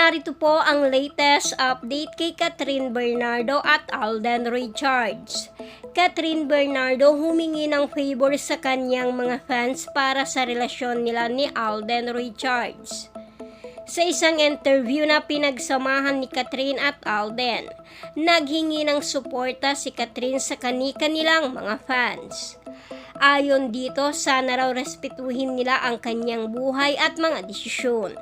Narito po ang latest update kay Catherine Bernardo at Alden Richards. Catherine Bernardo humingi ng favor sa kanyang mga fans para sa relasyon nila ni Alden Richards. Sa isang interview na pinagsamahan ni Catherine at Alden, naghingi ng suporta si Catherine sa kanilang mga fans. Ayon dito, sana raw respetuhin nila ang kanyang buhay at mga desisyon.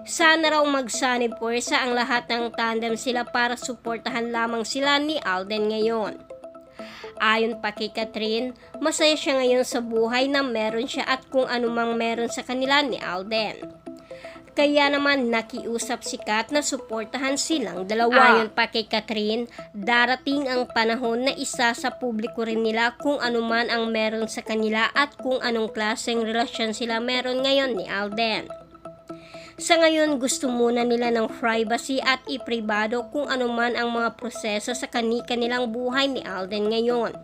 Sana raw magsanib puwersa ang lahat ng tandem sila para suportahan lamang sila ni Alden ngayon. Ayon pa kay Catherine, masaya siya ngayon sa buhay na meron siya at kung anumang meron sa kanila ni Alden. Kaya naman nakiusap si Kat na suportahan silang dalawa. Ayon pa kay Catherine, darating ang panahon na isa sa publiko rin nila kung anuman ang meron sa kanila at kung anong klaseng relasyon sila meron ngayon ni Alden. Sa ngayon, gusto muna nila ng privacy at ipribado kung anuman ang mga proseso sa kanilang buhay ni Alden ngayon.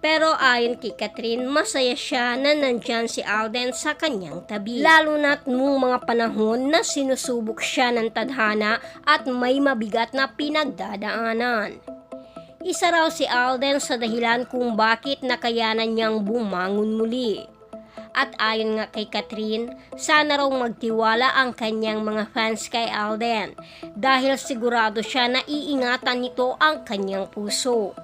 Pero ayon kay Catherine, masaya siya na nandyan si Alden sa kanyang tabi. Lalo na't nung mga panahon na sinusubok siya ng tadhana at may mabigat na pinagdadaanan. Isa raw si Alden sa dahilan kung bakit nakayanan niyang bumangon muli. At ayon nga kay Catherine, sana raw magtiwala ang kanyang mga fans kay Alden dahil sigurado siya na iingatan nito ang kanyang puso.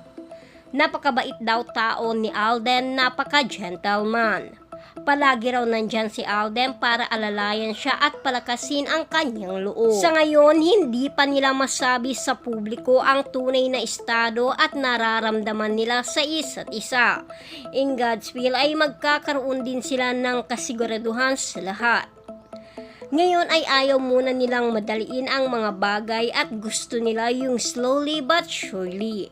Napakabait daw tao ni Alden, napaka-gentleman. Palagi raw nandyan si Alden para alalayan siya at palakasin ang kanyang loob. Sa ngayon, hindi pa nila masabi sa publiko ang tunay na estado at nararamdaman nila sa isa't isa. In God's will ay magkakaroon din sila ng kasiguraduhan sa lahat. Ngayon ay ayaw muna nilang madaliin ang mga bagay at gusto nila yung slowly but surely.